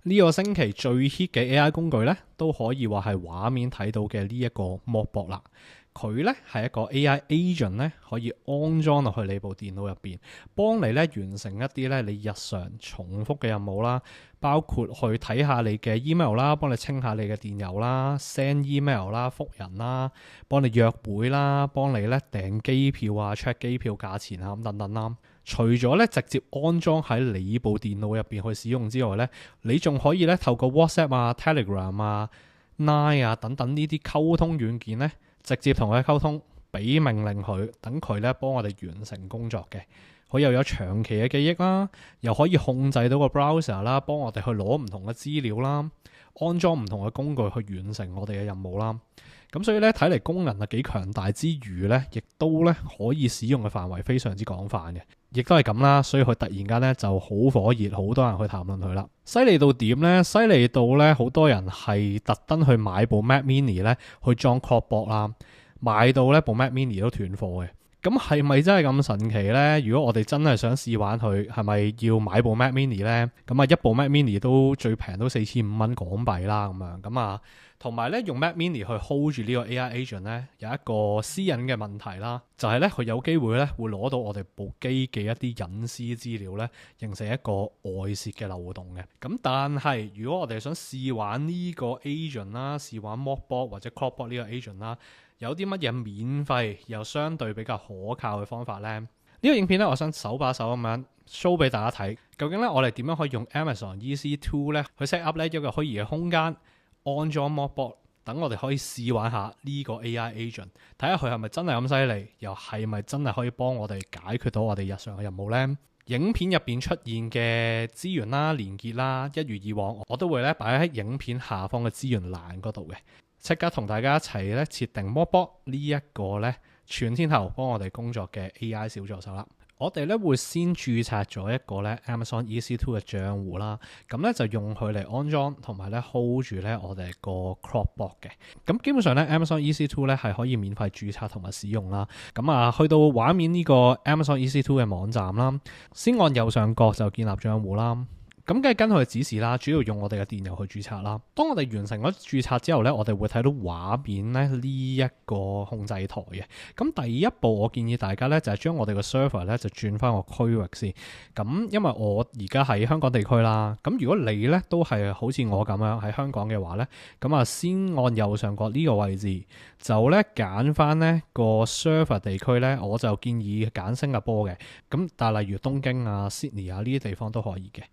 呢個星期最 hit 嘅 AI 工具呢，都可以話係畫面睇到嘅呢一個 Mobot 啦。佢呢係一個 AI agent 呢，可以安裝落去你部電腦入邊，幫你呢完成一啲呢你日常重複嘅任務啦，包括去睇下你嘅 email 啦，幫你清下你嘅電郵啦，send email 啦，覆人啦，幫你約會啦，幫你呢訂機票啊，check 機票價錢啊咁等等啦。除咗咧直接安裝喺你部電腦入邊去使用之外咧，你仲可以咧透過 WhatsApp 啊、Telegram 啊、Line 啊等等呢啲溝通軟件咧，直接同佢溝通，俾命令佢，等佢咧幫我哋完成工作嘅。佢又有長期嘅記憶啦，又可以控制到個 browser 啦，幫我哋去攞唔同嘅資料啦，安裝唔同嘅工具去完成我哋嘅任務啦。咁所以咧睇嚟功能係幾強大之餘咧，亦都咧可以使用嘅範圍非常之廣泛嘅。亦都係咁啦，所以佢突然間咧就好火熱，好多人去談論佢啦。犀利到點呢？犀利到咧好多人係特登去買部 Mac Mini 咧去裝 Clockboard 啦，買到咧部 Mac Mini 都斷貨嘅。咁係咪真係咁神奇呢？如果我哋真係想試玩佢，係咪要買部 Mac Mini 呢？咁啊，一部 Mac Mini 都最平都4500蚊港幣啦，咁樣咁啊。同埋咧，用 Mac Mini 去 hold 住呢個 AI agent 咧，有一個私隱嘅問題啦，就係咧佢有機會咧會攞到我哋部機嘅一啲隱私資料咧，形成一個外泄嘅漏洞嘅。咁但係如果我哋想試玩呢個 agent 啦，試玩 Mobot 或者 Clockboard 呢個 agent 啦，有啲乜嘢免費又相對比較可靠嘅方法呢？呢個影片咧，我想手把手咁樣 show 俾大家睇，究竟咧我哋點樣可以用 Amazon EC2 咧去 set up 呢一個虛擬嘅空間，安裝 Mobot， 等我哋可以試玩下呢個 AI agent， 睇下佢係咪真係咁犀利，又係咪真係可以幫我哋解決到我哋日常嘅任務呢？影片入邊出現嘅資源啦、連結啦，一如以往，我都會咧擺喺影片下方嘅資源欄嗰度嘅。即刻同大家一齊咧設定 Mobot 呢一個咧全天候幫我哋工作嘅 AI 小助手啦。我哋咧會先註冊咗一個咧 Amazon EC2 嘅賬戶啦，咁咧就用佢嚟安裝同埋咧 hold 住咧我哋個 Clockboard 嘅。咁基本上咧 Amazon EC2 咧係可以免費註冊同埋使用啦。咁啊去到畫面呢個 Amazon EC2 嘅網站啦，先按右上角就建立賬戶啦。咁梗係跟佢嘅指示啦，主要用我哋嘅電郵去註冊啦。當我哋完成咗註冊之後咧，我哋會睇到畫面咧呢一個控制台嘅。咁第一步我建議大家咧就係將我哋個 server 咧就轉翻個區域先。咁因為我而家喺香港地區啦，咁如果你咧都係好似我咁樣喺香港嘅話咧，咁啊先按右上角呢個位置就咧揀翻呢個 server 地區咧，我就建議揀新加坡嘅。咁但係例如東京啊、Sydney 啊呢啲地方都可以嘅。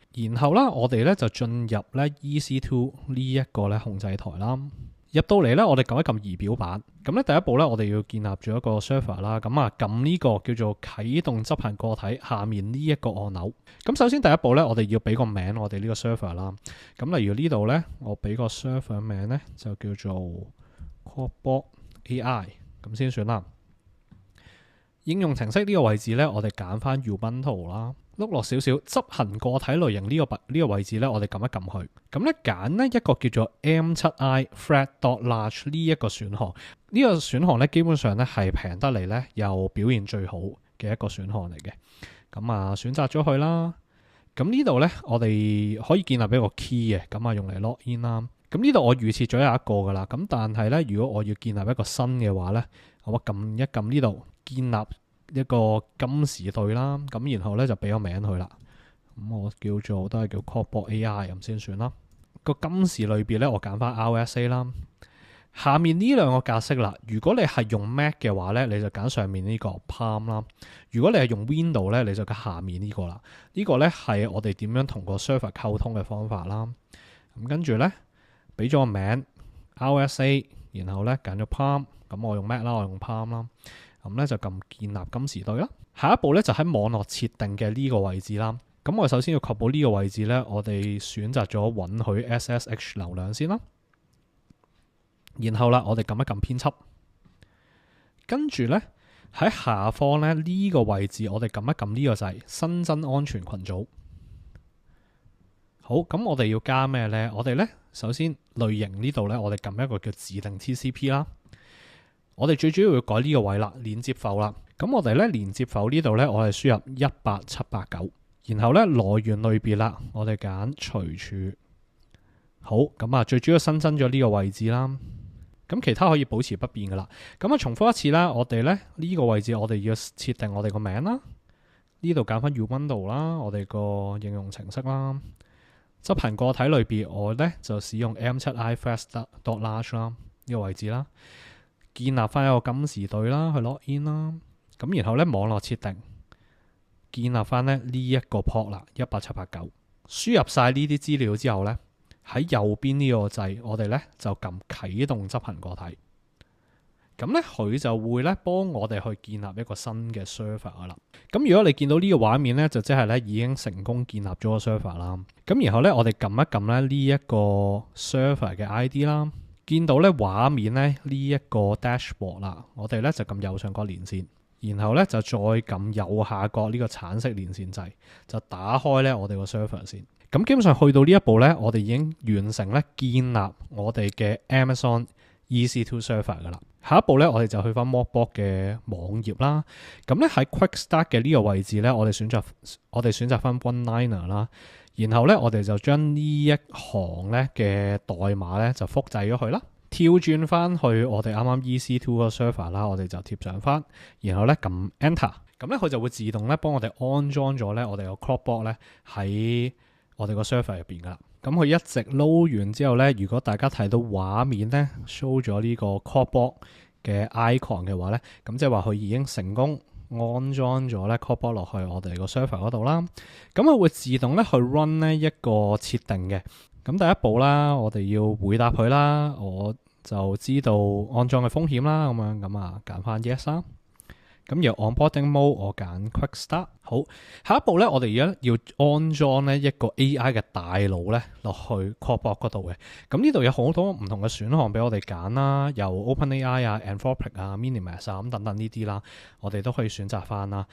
然後啦，我哋咧就進入咧 EC2 呢一個咧控制台啦。入到嚟咧，我哋撳一撳儀表板。咁咧第一步咧，我哋要建立咗一個 server 啦。咁啊，撳呢個叫做啟動執行個體下面呢一個按鈕。咁首先第一步咧，我哋要俾個名我哋呢個 server 啦。咁例如呢度咧，我俾個 server 名咧就叫做 Clockboard AI 咁先算啦。應用程式呢個位置咧，我哋揀翻 Ubuntu 啦。碌落少少執行個體類型呢個位置咧，我哋撳一撳佢，咁咧揀呢一個叫做 M7i Thread.Large 呢一個選項。呢個選項咧基本上咧係平得嚟咧又表現最好嘅一個選項嚟嘅。咁啊選擇咗佢啦。咁呢度咧我哋可以建立一個 key 嘅，咁啊用嚟 login 啦。咁呢度我預設咗有一個噶啦。咁但係咧如果我要建立一個新嘅話咧，我撳一撳呢度建立一個金時對啦，咁然後咧就俾個名佢啦。咁我叫做都係叫 Clockboard AI 咁先算啦。個金時類別咧，我揀翻 RSA 啦。下面呢兩個格式啦，如果你係用 Mac 嘅話咧，你就揀上面呢個 Palm 啦。如果你係用 Windows 咧，你就揀下面呢個啦。呢個咧係我哋點樣同個 server 溝通嘅方法啦。咁跟住咧俾咗個名 RSA， 然後咧揀咗 Palm。咁我用 Mac 啦，我用 Palm 啦。咁咧就撳建立金時對啦。下一步咧就喺網絡設定嘅呢個位置啦。咁我首先要確保呢個位置咧，我哋選擇咗允許 SSH 流量先啦。然後啦，我哋撳一撳編輯，跟住咧喺下方咧呢個位置，我哋撳一撳呢個掣新增安全群組。好，咁我哋要加咩咧？我哋咧首先類型呢度咧，我哋撳一個叫指定 TCP 啦。我哋最主要要改呢個位啦，連接埠啦。咁我哋咧連接埠呢度咧，我哋輸入18789，然後咧來源類別啦，我哋揀隨處好，咁啊，最主要新增咗呢個位置啦。咁其他可以保持不變噶啦。咁啊，重複一次啦，我哋咧呢個位置我哋要設定我哋個名啦。呢度揀翻 Ubuntu 啦，我哋個應用程式啦。執行個體類別我咧就使用 M7ifast.large 啦，呢個位置啦。建立翻一個金匙對啦，去 login 啦。咁然後咧網絡設定，建立翻咧呢一個 port 啦，18789。輸入晒呢啲資料之後咧，喺右邊呢個掣，我哋咧就撳啟動執行個體。咁咧佢就會咧幫我哋去建立一個新嘅 server 噶啦。咁如果你見到呢個畫面咧，就即係咧已經成功建立咗個 server 啦。咁然後咧我哋撳一撳咧呢一個 server 嘅 ID 啦，見到咧畫面咧呢一個 dashboard 啦，我哋咧就撳右上角連線，然後咧就再撳右下角呢個橙色連線掣，就打開咧我哋個 server 先。咁基本上去到呢一步咧，我哋已經完成咧建立我哋嘅 Amazon EC2 server 噶啦。下一步咧，我哋就去翻 Mockbox 嘅網頁啦。咁咧喺 Quick Start 嘅呢個位置咧，我哋選擇翻 One-Liner 啦。然後咧，我哋就將呢一行咧嘅代碼咧就複製咗佢啦，跳轉翻去我哋啱啱 EC2 個 server 啦，我哋就貼上翻，然後咧撳 Enter，咁咧佢就會自動咧幫我哋安裝咗咧我哋個 CropBot 咧喺我哋個 server 入邊噶啦。咁佢一直撈完之後咧，如果大家睇到畫面咧 show 咗呢個 CropBot 嘅 icon 嘅話咧，咁即係話佢已經成功安裝咗咧 CropBot 落去我哋個 server 嗰度啦。咁佢會自動咧去 run 呢一個設定嘅。咁第一步啦，我哋要回答佢啦，我就知道安裝嘅風險啦，咁啊揀翻 yes 啦。咁由 onboarding mode 我揀 quick start。好，下一步咧，我哋而家要安裝呢一個 AI 嘅大腦咧落去 CropBot 嗰度嘅。咁呢度有好多唔同嘅選項俾我哋揀啦，由 OpenAI 啊、Anthropic 啊、Minimax 啊咁等等呢啲啦，我哋都可以選擇翻啦。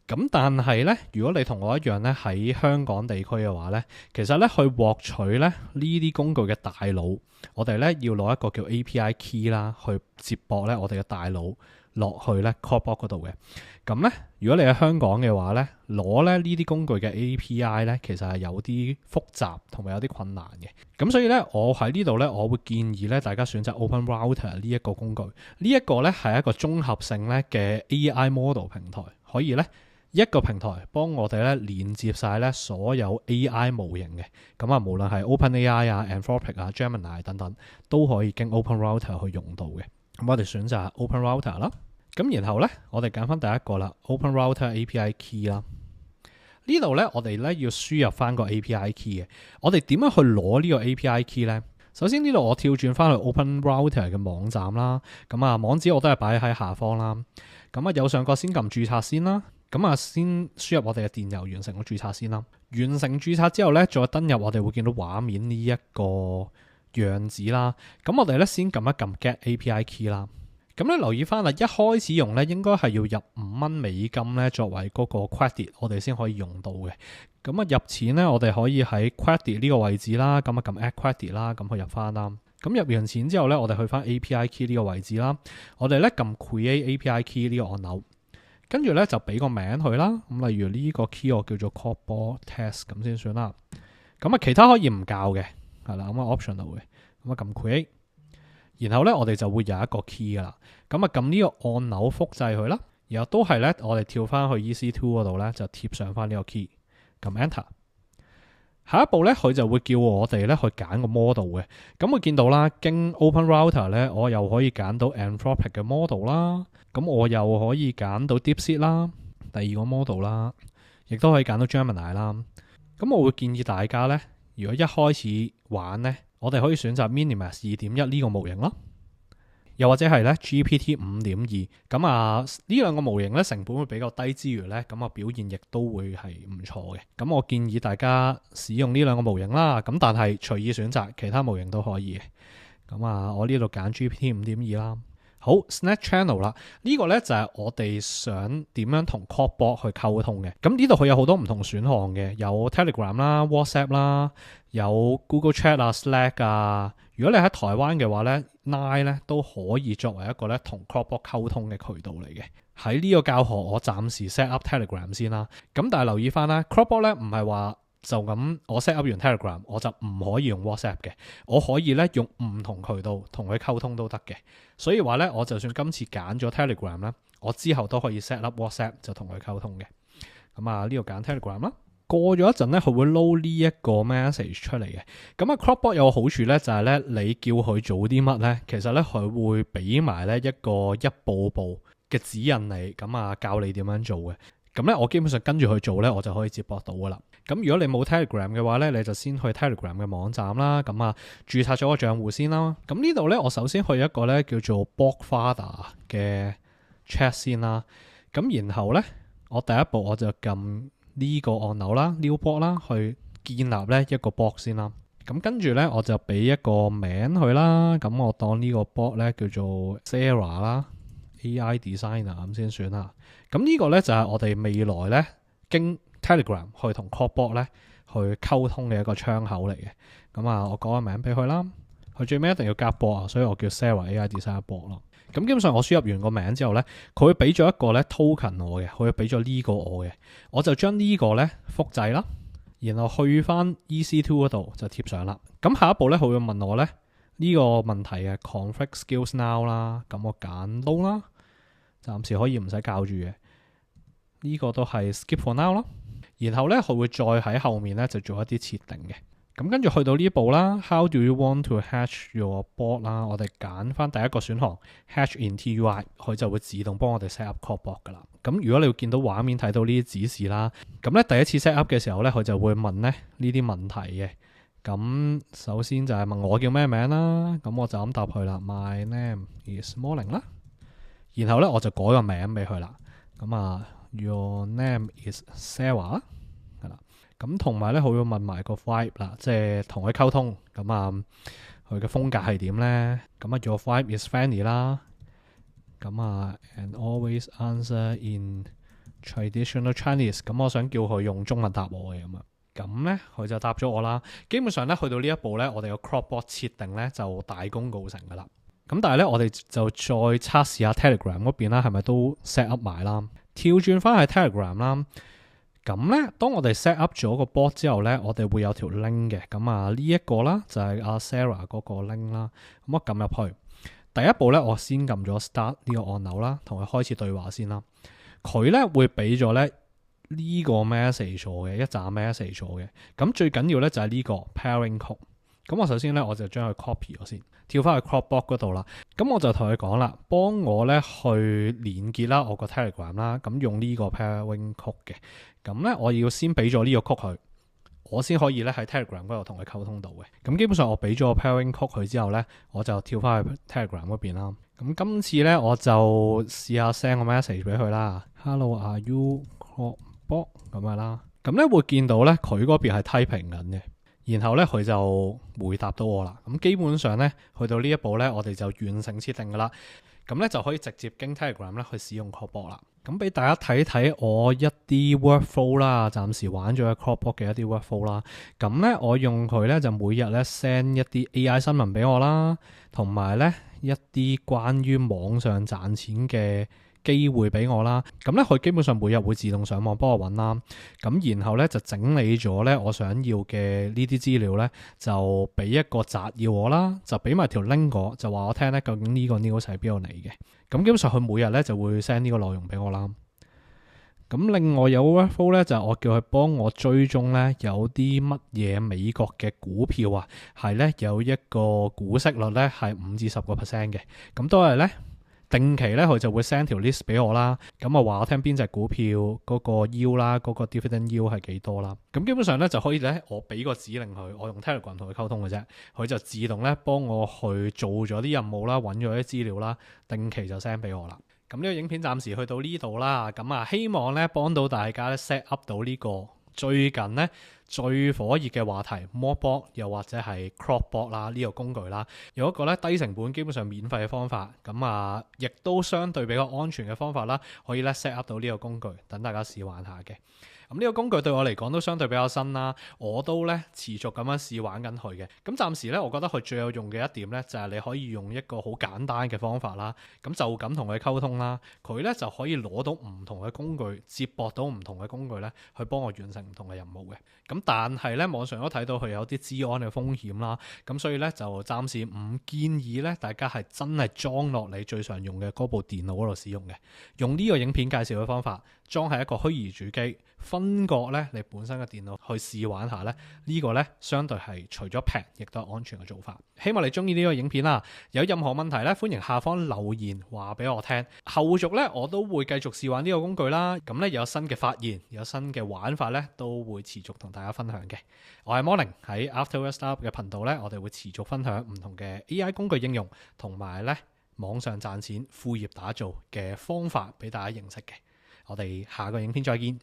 咁但係咧，如果你同我一樣咧喺香港地區嘅話咧，其實咧去獲取咧呢啲工具嘅大腦，我哋咧要攞一個叫 API key 啦，去接駁咧我哋嘅大腦落去咧 CropBot 嗰度嘅。咁咧，如果你喺香港嘅話咧，攞咧呢啲工具嘅 API 咧，其實係有啲複雜同埋有啲困難嘅。咁所以咧，我喺呢度咧，我會建議咧大家選擇 OpenRouter 呢一個工具。呢一個咧係一個綜合性咧嘅 AI model 平台，可以咧一個平台幫我哋咧連接晒咧所有 AI 模型嘅。咁啊，無論係 OpenAI 啊、Anthropic 啊、Gemini 等等，都可以經 OpenRouter 去用到嘅。咁我哋選擇 OpenRouter 啦。咁然後咧，我哋揀翻第一個啦 ，OpenRouter API Key 啦。呢度咧，我哋咧要輸入翻個 API Key 嘅。我哋點樣去攞呢個 API Key 咧？首先呢度我跳轉翻去 OpenRouter 嘅網站啦。咁啊，網址我都係擺喺下方啦。咁啊，右上角先撳註冊先啦。咁啊，先輸入我哋嘅電郵，完成個註冊先啦。完成註冊之後咧，再登入我哋會見到畫面呢一個樣子啦。咁我哋咧先撳一撳 Get API Key 啦。咁咧留意翻啦，一開始用咧應該係要入$5咧作為嗰個 credit，我哋先可以用到嘅。咁啊入錢咧，我哋可以喺 credit 呢個位置啦，咁啊撳 add credit 啦，咁去入翻啦。咁入完錢之後咧，我哋去翻 API key 呢個位置啦，我哋咧撳 create API key 呢個按鈕，跟住咧就俾個名佢啦。咁例如呢個 key 我叫做 CropBot test 咁先算啦。咁啊其他可以唔教嘅，係啦，咁啊 optional 嘅，咁啊撳 create。然後咧，我哋就會有一個 key 噶啦。咁啊，撳呢個按鈕複製佢啦。然後都係咧，我哋跳翻去 EC2 嗰度咧，就貼上翻呢個 key，撳 Enter。下一步咧，佢就會叫我哋咧去揀個 model 嘅。咁會見到啦，經 OpenRouter 咧，我又可以揀到 Anthropic 嘅 model 啦。咁我又可以揀到 DeepSeek 啦，第二個 model 啦，亦都可以揀到 Gemini 啦。咁我會建議大家咧，如果一開始玩咧，我哋可以選擇 Minimax 2.1呢個模型咯，又或者係咧 GPT 5.2。咁啊呢兩個模型咧成本會比較低之餘咧，咁啊表現亦都會係唔錯嘅。咁我建議大家使用呢兩個模型啦。咁但係隨意選擇其他模型都可以嘅。咁啊我呢度揀 GPT 5.2啦。好 Snack Channel 啦，呢個咧就係我哋想點樣同 CropBot 去溝通嘅。咁呢度佢有好多唔同選項嘅，有 Telegram 啦、WhatsApp 啦，有 Google Chat 啊、Slack 啊。如果你喺台灣嘅話咧 Line 咧都可以作為一個咧同 CropBot 溝通嘅渠道嚟嘅。喺呢個教學我暫時 set up Telegram 先啦。咁但係留意翻啦 CropBot 咧唔係話就咁我 set up 完 Telegram 我就唔可以用 WhatsApp 嘅，我可以咧用唔同渠道同佢溝通都得嘅。所以話咧，我就算今次揀咗 Telegram 咧，我之後都可以 set up WhatsApp 就同佢溝通嘅。咁啊呢度揀 Telegram 啦。過咗一陣咧，佢會 load 呢一個 message 出嚟嘅。咁啊 CropBot 有個好處咧，就係咧你叫佢做啲乜咧，其實咧佢會俾埋咧一個一步步嘅指引你，咁啊教你點樣做嘅。咁咧我基本上跟住去做咧，我就可以接駁到噶啦。咁如果你冇 Telegram 嘅話咧，你就先去 Telegram 嘅網站啦。咁啊註冊咗個賬戶先啦。咁呢度咧，我首先去一個咧叫做 Blogfather 嘅 chat 先啦。咁然後咧，我第一步我就撳呢個按鈕啦 ，New Blog 啦，去建立咧一個 blog 先啦。咁跟住咧，我就俾一個名佢啦。咁我當呢個 blog 咧叫做 Sarah 啦 ，AI Designer 咁先算啦。咁呢個咧就係我哋未來咧經 Telegram 去同 CropBot 咧去溝通嘅一個窗口嚟嘅。咁啊，我講個名俾佢啦。佢最尾一定要加 blog 啊，所以我叫 Sarah AI Designer blog 咯。咁基本上我輸入完個名之後咧，佢會俾咗一個咧 token 我嘅，佢會俾咗呢個我嘅，我就將呢個咧複製啦，然後去翻 EC2 嗰度就貼上啦。咁下一步咧，佢會問我咧呢個問題嘅 config skills now 啦，咁我揀 no 啦，暫時可以唔使教住嘅，呢個都係 skip for now 啦。然後咧佢會再喺後面咧就做一啲設定嘅。咁跟住去到呢一步啦 ，How do you want to hash your bot 啦？我哋揀翻第一個選項 hash in TUI，佢就會自動幫我哋 set up CropBot 噶啦。咁如果你會見到畫面睇到呢啲指示啦，咁咧第一次 set up 嘅時候咧，佢就會問咧呢啲問題嘅。咁首先就係問我叫咩名啦，咁我就咁答佢啦 ，My name is Morning 啦。然後咧我就改個名俾佢啦，咁啊 Your name is Sarah。咁同埋咧，佢會問埋個 vibe 啦，即係同佢溝通。咁啊，佢嘅風格係點咧？咁啊，Your vibe is friendly 啦。咁啊 ，and always answer in traditional Chinese。咁我想叫佢用中文答我嘅咁啊。咁咧，佢就答咗我啦。基本上咧，去到呢一步咧，我哋個 CropBot 設定咧就大功告成噶啦。咁但係咧，我哋就再測試下 Telegram 嗰邊啦，係咪都 set up 埋啦？跳轉翻去 Telegram 啦。咁咧，當我哋 set up 咗個 bot 之後咧，我哋會有條 link 嘅。咁啊，呢一個啦，就係阿 Sarah 嗰個 link 啦。咁我撳入去，第一步咧，我先撳咗 start 呢個按鈕啦，同佢開始對話先啦。佢咧會俾咗咧呢個 message 嘅一紮 message 嘅。咁最緊要咧就係呢個 pairing code。咁我首先咧我就將佢 copy 咗先，跳翻去 CropBot 嗰度啦。咁我就同佢講啦，幫我咧去連結啦我個 Telegram 啦。咁用呢個 pairing code 嘅。咁咧，我要先俾咗呢個曲佢，我先可以咧喺 Telegram 嗰度同佢溝通到嘅。咁基本上我俾咗個 pairing 曲佢之後咧，我就跳翻去 Telegram 嗰邊啦。咁今次咧，我就試下 send 個 message 俾佢啦。Hello，are you CropBot 咁樣啦。咁咧會見到咧佢嗰邊係 typing 緊嘅，然後咧佢就回答到我啦。咁基本上咧去到呢一步咧，我哋就完成設定噶啦。咁咧就可以直接經 Telegram 咧去使用 CropBot 啦。咁俾大家睇睇我一啲 workflow 啦，暫時玩咗 CropBot 嘅一啲 workflow 啦。咁咧我用佢咧就每日咧 send 一啲 AI 新聞俾我啦，同埋咧一啲關於網上賺錢嘅機會俾我啦。咁咧佢基本上每日會自動上網幫我揾啦。咁然後咧就整理咗咧我想要嘅呢啲資料咧，就俾一個摘要我啦，就俾埋條 link 我，就話我聽咧究竟呢個 news 係邊度嚟嘅。咁基本上佢每日咧就會 send 呢個內容俾我啦。咁另外有 workflow 咧就係我叫佢幫我追蹤咧有啲乜嘢美國嘅股票啊，係咧有一個股息率咧係5至10%嘅。咁都係咧定期咧佢就會 send 條 list 俾我啦。咁啊話我聽邊隻股票嗰個 yield 啦，嗰個 dividend yield 係幾多啦。咁基本上咧就可以咧我俾個指令佢，我用 Telegram 同佢溝通嘅啫，佢就自動咧幫我去做咗啲任務啦，揾咗啲資料啦，定期就 send 俾我啦。咁呢個影片暫時去到呢度啦，咁啊希望咧幫到大家咧 set up 到呢個最近咧最火熱嘅話題 Mockbot 又或者係 CropBot 啦，呢個工具啦，有一個咧低成本基本上免費嘅方法，咁啊亦都相對比較安全嘅方法啦，可以咧 set up 到呢個工具，等大家試玩下嘅。咁呢個工具對我嚟講都相對比較新啦，我都咧持續咁樣試玩緊佢嘅。咁暫時咧，我覺得佢最有用嘅一點咧，就係你可以用一個好簡單嘅方法啦，咁就咁同佢溝通啦，佢咧就可以攞到唔同嘅工具，接駁到唔同嘅工具咧，去幫我完成唔同嘅任務嘅。咁但係咧，網上都睇到佢有啲資安嘅風險啦，咁所以咧就暫時唔建議咧大家係真係裝落你最常用嘅嗰部電腦嗰度使用嘅。用呢個影片介紹嘅方法，裝喺一個虛擬主機，分割咧你本身嘅電腦去試玩下咧，呢個咧相對係除咗平，亦都係安全嘅做法。希望你中意呢個影片啦，有任何問題咧，歡迎下方留言話俾我聽。後續咧我都會繼續試玩呢個工具啦，咁咧有新嘅發現，有新嘅玩法咧，都會持續同大家分享嘅。我係 Morning， 喺 Afterwork Startup 嘅頻道咧，我哋會持續分享唔同嘅 AI 工具應用，同埋咧網上賺錢、副業打造嘅方法俾大家認識嘅。我哋下個影片再見。